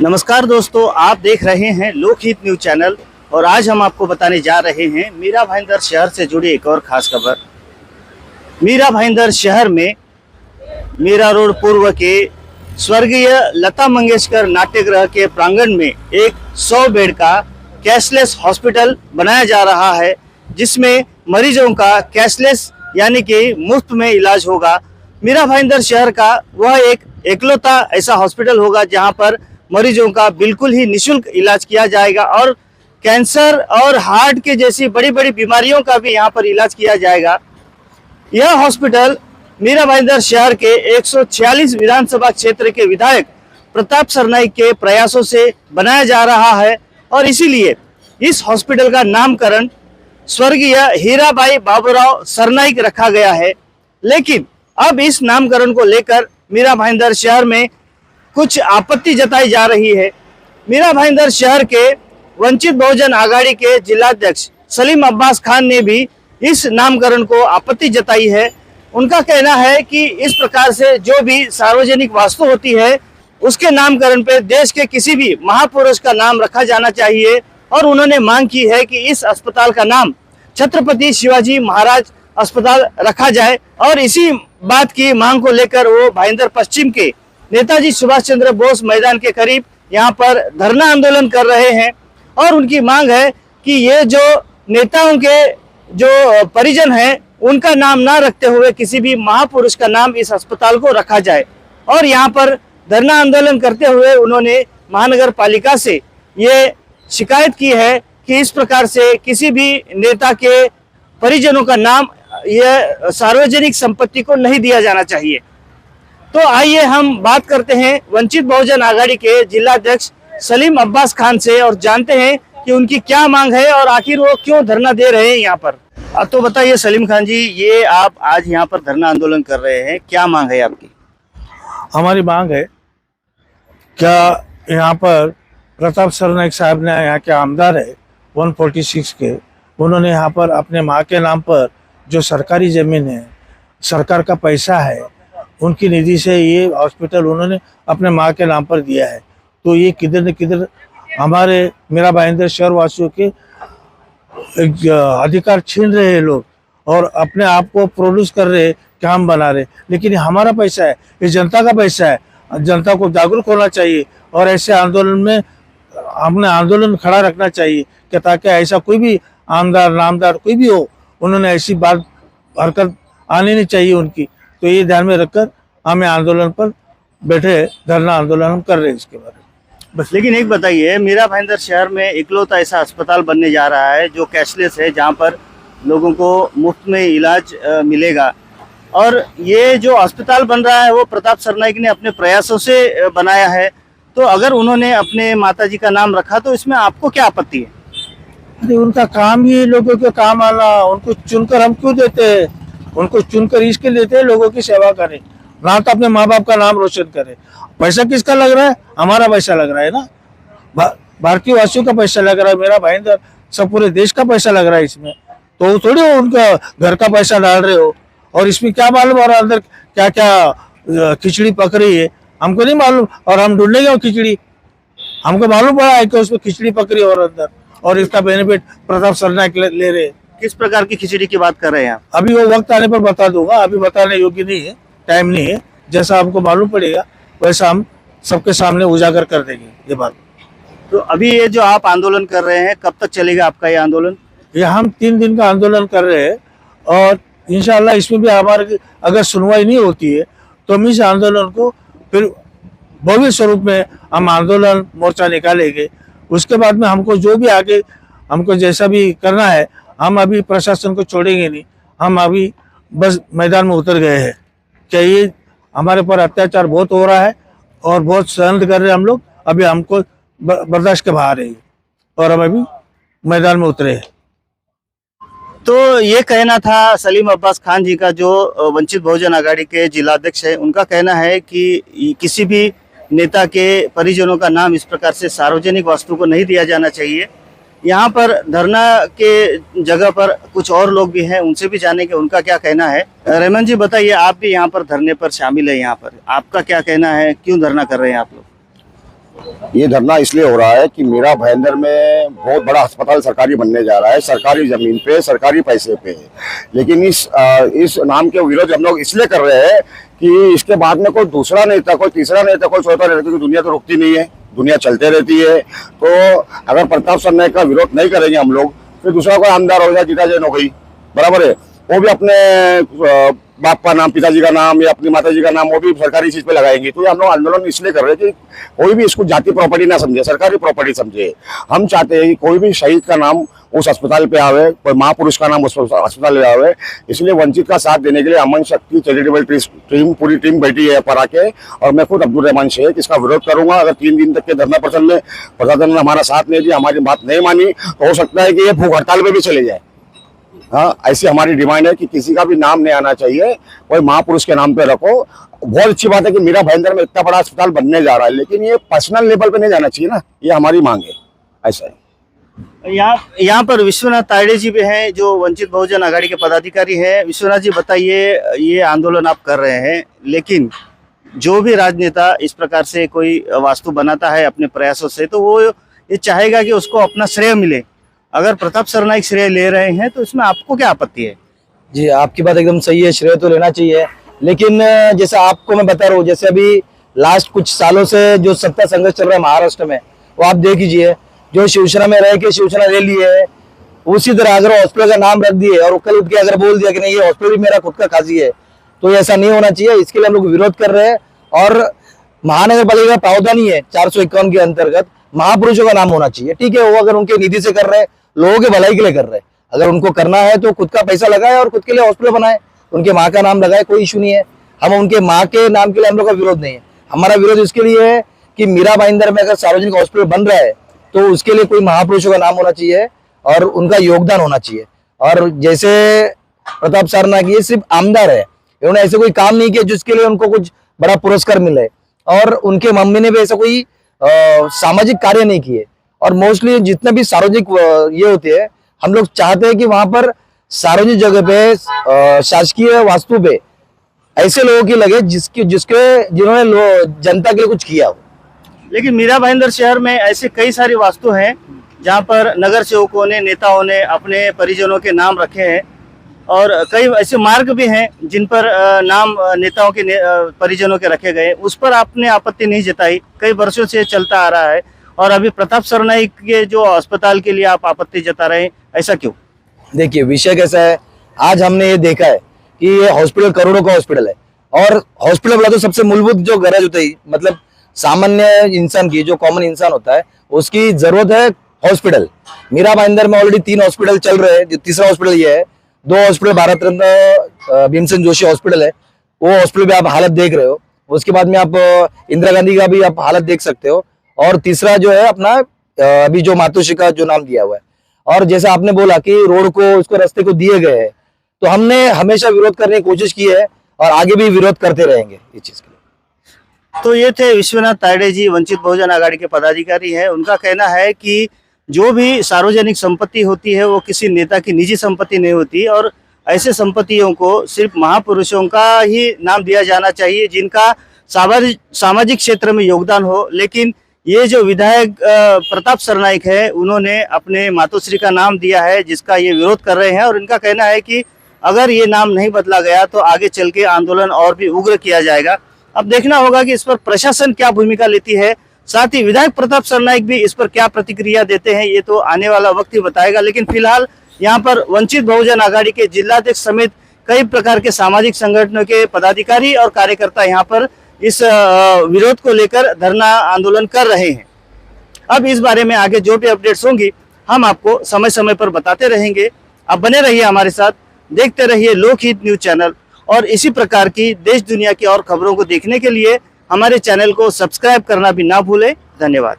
नमस्कार दोस्तों, आप देख रहे हैं लोकहित न्यूज चैनल और आज हम आपको बताने जा रहे हैं मीरा भाईंदर शहर से जुड़ी एक और खास खबर। मीरा भाईंदर शहर में मीरा रोड पूर्व के स्वर्गीय लता मंगेशकर नाट्यगृह के प्रांगण में एक 100 बेड का कैशलेस हॉस्पिटल बनाया जा रहा है, जिसमें मरीजों का कैशलेस यानी कि मुफ्त में इलाज होगा। मीरा भाईंदर शहर का वह एक एकलौता ऐसा हॉस्पिटल होगा जहां पर मरीजों का बिल्कुल ही निःशुल्क इलाज किया जाएगा और कैंसर और हार्ट के जैसी बड़ी बड़ी बीमारियों का भी यहां पर इलाज किया जाएगा। यह हॉस्पिटल मीरा भाईंदर शहर के 146 विधानसभा क्षेत्र के विधायक प्रताप सरनाईक के प्रयासों से बनाया जा रहा है और इसीलिए इस हॉस्पिटल का नामकरण स्वर्गीय हीराबाई बाबूराव सरनाईक रखा गया है। लेकिन अब इस नामकरण को लेकर मीरा भाईंदर शहर में कुछ आपत्ति जताई जा रही है। मीरा भाईंदर शहर के वंचित बहुजन आघाड़ी के जिलाध्यक्ष सलीम अब्बास खान ने भी इस नामकरण को आपत्ति जताई है। उनका कहना है कि इस प्रकार से जो भी सार्वजनिक वास्तु होती है उसके नामकरण पे देश के किसी भी महापुरुष का नाम रखा जाना चाहिए और उन्होंने मांग की है कि इस अस्पताल का नाम छत्रपति शिवाजी महाराज अस्पताल रखा जाए और इसी बात की मांग को लेकर वो भाईंदर पश्चिम के नेताजी सुभाष चंद्र बोस मैदान के करीब यहाँ पर धरना आंदोलन कर रहे हैं और उनकी मांग है कि ये जो नेताओं के जो परिजन हैं उनका नाम ना रखते हुए किसी भी महापुरुष का नाम इस अस्पताल को रखा जाए। और यहाँ पर धरना आंदोलन करते हुए उन्होंने महानगर पालिका से ये शिकायत की है कि इस प्रकार से किसी भी नेता के परिजनों का नाम यह सार्वजनिक संपत्ति को नहीं दिया जाना चाहिए। तो आइए हम बात करते हैं वंचित बहुजन आघाड़ी के जिलाध्यक्ष सलीम अब्बास खान से और जानते हैं कि उनकी क्या मांग है और आखिर वो क्यों धरना दे रहे हैं यहाँ पर। तो बताइए सलीम खान जी, ये आप आज यहाँ पर धरना आंदोलन कर रहे हैं, क्या मांग है आपकी? हमारी मांग है, क्या यहाँ पर प्रताप सरनाईक साहब ने यहाँ के आमदार है 146 के, उन्होंने यहाँ पर अपने माँ के नाम पर जो सरकारी ज़मीन है, सरकार का पैसा है, उनकी निधि से ये हॉस्पिटल उन्होंने अपने माँ के नाम पर दिया है। तो ये किधर न किधर हमारे मीरा भाईंदर शहर वासियों के अधिकार छीन रहे हैं लोग और अपने आप को प्रोड्यूस कर रहे, काम बना रहे। लेकिन ये हमारा पैसा है, ये जनता का पैसा है, जनता को जागरूक होना चाहिए और ऐसे आंदोलन में हमने आंदोलन खड़ा रखना चाहिए कि ताकि ऐसा कोई भी आमदार नामदार कोई भी हो, उन्होंने ऐसी बात हरकत आनी नहीं चाहिए उनकी। तो ये ध्यान में रखकर हमें आंदोलन पर बैठे, धरना आंदोलन हम कर रहे हैं इसके बारे में बस। लेकिन एक बताइए, मीरा भाईंदर शहर में इकलौता ऐसा अस्पताल बनने जा रहा है जो कैशलेस है, जहां पर लोगों को मुफ्त में इलाज मिलेगा और ये जो अस्पताल बन रहा है वो प्रताप सरनाईक ने अपने प्रयासों से बनाया है। तो अगर उन्होंने अपने माताजी का नाम रखा तो इसमें आपको क्या आपत्ति है? अरे उनका काम ही लोगों के काम आना, उनको चुनकर हम क्यों देते हैं? उनको चुनकर इसके देते हैं लोगों की सेवा करें, ना तो अपने माँ बाप का नाम रोशन करें। पैसा किसका लग रहा है? हमारा पैसा लग रहा है ना, भारतीय वासियों का पैसा लग रहा है, मेरा भाईंदर सब पूरे देश का पैसा लग रहा है इसमें। तो थोड़ी हो उनका घर का पैसा डाल रहे हो और इसमें क्या मालूम और अंदर क्या क्या खिचड़ी पक रही है, हमको नहीं मालूम। और हम ढूंढने गए खिचड़ी, हमको मालूम पड़ा है कि उसमें खिचड़ी पक रही है और अंदर, और इसका बेनिफिट प्रताप सरनाईक ले रहे। किस प्रकार की खिचड़ी की बात कर रहे हैं आप? अभी वो वक्त आने पर बता दूंगा, अभी बताने योग्य नहीं है, टाइम नहीं है। जैसा हमको मालूम पड़ेगा वैसा हम सबके सामने उजागर कर देंगे ये बात। तो अभी ये जो आप आंदोलन कर रहे हैं, कब तक चलेगा आपका ये आंदोलन? ये हम 3 दिन का आंदोलन कर रहे हैं और इंशाल्लाह इसमें भी हमारे अगर सुनवाई नहीं होती है तो हम इस आंदोलन को फिर भव्य स्वरूप में हम आंदोलन मोर्चा निकालेंगे। उसके बाद में हमको जो भी आगे हमको जैसा भी करना है, हम अभी प्रशासन को छोड़ेंगे नहीं। हम अभी बस मैदान में उतर गए हैं कि ये हमारे पर अत्याचार बहुत हो रहा है और बहुत सहन कर रहे हैं हम लोग। अभी हमको बर्दाश्त के बाहर है और हम अभी मैदान में उतरे हैं। तो ये कहना था सलीम अब्बास खान जी का, जो वंचित बहुजन आघाड़ी के जिलाध्यक्ष है। उनका कहना है कि किसी भी नेता के परिजनों का नाम इस प्रकार से सार्वजनिक वास्तु को नहीं दिया जाना चाहिए। यहाँ पर धरना के जगह पर कुछ और लोग भी हैं, उनसे भी जानेंगे उनका क्या कहना है। रेमन जी बताइए, आप भी यहाँ पर धरने पर शामिल है, यहाँ पर आपका क्या कहना है, क्यों धरना कर रहे हैं आप लोग? ये धरना इसलिए हो रहा है कि मीरा भाईंदर में बहुत बड़ा अस्पताल सरकारी बनने जा रहा है, सरकारी जमीन पे, सरकारी पैसे पे। लेकिन इस नाम के विरोध हम लोग इसलिए कर रहे हैं कि इसके बाद में कोई दूसरा नेता, कोई तीसरा नेता, कोई चौथा नेता, क्योंकि दुनिया तो रुकती नहीं है, दुनिया चलते रहती है। तो अगर प्रताप सरनाईक का विरोध नहीं करेंगे हम लोग, फिर दूसरा कोई आमदार हो जाए, गीता जैन हो गई, बराबर है, वो भी अपने बाप का नाम, पिताजी का नाम या अपनी माताजी का नाम वो भी सरकारी चीज पे लगाएंगे। तो ये हम लोग आंदोलन इसलिए कर रहे हैं कि कोई भी इसको जाति प्रॉपर्टी ना समझे, सरकारी प्रॉपर्टी समझे। हम चाहते हैं कि कोई भी शहीद का नाम उस अस्पताल पे आवे, कोई महापुरुष का नाम उस अस्पताल पे आवे। इसलिए वंचित का साथ देने के लिए अमन शक्ति चैरिटेबल टीम, पूरी टीम बैठी है पर आके, और मैं खुद अब्दुल रहमान शेख इसका विरोध करूंगा। अगर 3 दिन तक के धरना प्रदर्शन में प्रशासन ने हमारा साथ नहीं दिया, हमारी बात नहीं मानी, तो हो सकता है कि ये भूख हड़ताल पे भी चले जाए। हाँ, ऐसी हमारी डिमांड है कि किसी का भी नाम नहीं आना चाहिए, कोई महापुरुष के नाम पे रखो। बहुत अच्छी बात है कि मीरा भाईंदर में इतना बड़ा अस्पताल बनने जा रहा है, लेकिन ये पर्सनल लेवल पे नहीं जाना चाहिए ना, ये हमारी मांग है। ऐसा है। यहाँ पर विश्वनाथ तायडे जी भी हैं जो वंचित बहुजन आघाड़ी के पदाधिकारी हैं। विश्वनाथ जी बताइए, ये आंदोलन आप कर रहे हैं, लेकिन जो भी राजनेता इस प्रकार से कोई वास्तु बनाता है अपने प्रयासों से, तो वो ये चाहेगा कि उसको अपना श्रेय मिले। अगर प्रताप सरनाईक श्रेय ले रहे हैं तो इसमें आपको क्या आपत्ति है? जी, आपकी बात एकदम सही है, श्रेय तो लेना चाहिए। लेकिन जैसे आपको मैं बता रहा हूँ, जैसे अभी लास्ट कुछ सालों से जो सत्ता संघर्ष चल रहा है महाराष्ट्र में, वो आप देख लीजिए। जो शिवसेना में रह के शिवसेना ले लिए है, उसी तरह अगर हॉस्पिटल का नाम रख दिए और कल उठ के अगर बोल दिया कि नहीं ये हॉस्पिटल भी मेरा खुद का खासी है, तो ऐसा नहीं होना चाहिए। इसके लिए हम लोग विरोध कर रहे हैं। और महानगर पालिका का प्रावधान ही है 451 के अंतर्गत महापुरुषों का नाम होना चाहिए। ठीक है, वो अगर उनके निधि से कर रहे हैं, लोगों के भलाई के लिए कर रहे हैं, अगर उनको करना है तो खुद का पैसा लगाए और खुद के लिए हॉस्पिटल बनाए, उनके माँ का नाम लगाए, कोई इशू नहीं है। हम उनके माँ के नाम के लिए हम लोग का विरोध नहीं है। हमारा विरोध इसके लिए है कि मीरा भाईंदर में अगर सार्वजनिक हॉस्पिटल बन रहा है तो उसके लिए कोई महापुरुषों का नाम होना चाहिए और उनका योगदान होना चाहिए। और जैसे प्रताप सरनाईक ये सिर्फ आमदार है, इन्होंने ऐसे कोई काम नहीं किया जिसके लिए उनको कुछ बड़ा पुरस्कार मिले, और उनके मम्मी ने भी ऐसा कोई सामाजिक कार्य नहीं किए। और मोस्टली जितने भी सार्वजनिक ये होते हैं, हम लोग चाहते हैं कि वहां पर सार्वजनिक जगह पे शासकीय वास्तु पे ऐसे लोगों की लगे जिन्होंने जनता के लिए कुछ किया हो। लेकिन मीरा भाईंदर शहर में ऐसे कई सारी वास्तु हैं जहां पर नगर सेवकों ने, नेताओं ने अपने परिजनों के नाम रखे हैं, और कई ऐसे मार्ग भी हैं जिन पर नाम नेताओं के परिजनों के रखे गए। उस पर आपने आपत्ति नहीं जताई, कई वर्षों से चलता आ रहा है, और अभी प्रताप सरनाईक के जो अस्पताल के लिए आप आपत्ति जता रहे हैं, ऐसा क्यों? देखिए, विषय कैसा है, आज हमने ये देखा है कि ये हॉस्पिटल करोड़ों का हॉस्पिटल है, और हॉस्पिटल बोला तो सबसे मूलभूत जो गरज होती है, मतलब सामान्य इंसान की, जो कॉमन इंसान होता है, उसकी जरूरत है हॉस्पिटल। मीरा भाईंदर में ऑलरेडी 3 हॉस्पिटल चल रहे हैं, तीसरा हॉस्पिटल ये है। 2 हॉस्पिटल भारत रत्न भीमसेन जोशी हॉस्पिटल है, वो हॉस्पिटल भी आप हालत देख रहे हो। उसके बाद में आप इंदिरा गांधी का भी आप हालत देख सकते हो। और तीसरा जो है अपना अभी जो मातोश्री का जो नाम दिया हुआ है। और जैसे आपने बोला कि रोड को, उसको रास्ते को दिए गए हैं, तो हमने हमेशा विरोध करने की कोशिश की है और आगे भी विरोध करते रहेंगे इस चीज के लिए। तो ये थे विश्वनाथ तायडे जी, वंचित बहुजन आघाड़ी के पदाधिकारी हैं। उनका कहना है कि जो भी सार्वजनिक संपत्ति होती है वो किसी नेता की निजी संपत्ति नहीं होती, और ऐसे संपत्तियों को सिर्फ महापुरुषों का ही नाम दिया जाना चाहिए जिनका सामाजिक क्षेत्र में योगदान हो। लेकिन ये जो विधायक प्रताप सरनाईक है, उन्होंने अपने मातोश्री का नाम दिया है, जिसका ये विरोध कर रहे हैं। और इनका कहना है कि अगर ये नाम नहीं बदला गया तो आगे चल के आंदोलन और भी उग्र किया जाएगा। अब देखना होगा कि इस पर प्रशासन क्या भूमिका लेती है, साथ ही विधायक प्रताप सरनाईक भी इस पर क्या प्रतिक्रिया देते हैं, ये तो आने वाला वक्त ही बताएगा। लेकिन फिलहाल यहाँ पर वंचित बहुजन आघाड़ी के जिलाध्यक्ष समेत कई प्रकार के सामाजिक संगठनों के पदाधिकारी और कार्यकर्ता यहाँ पर इस विरोध को लेकर धरना आंदोलन कर रहे हैं। अब इस बारे में आगे जो भी अपडेट्स होंगी हम आपको समय समय पर बताते रहेंगे। आप बने रहिए हमारे साथ, देखते रहिए लोकहित न्यूज चैनल, और इसी प्रकार की देश दुनिया की और खबरों को देखने के लिए हमारे चैनल को सब्सक्राइब करना भी ना भूलें। धन्यवाद।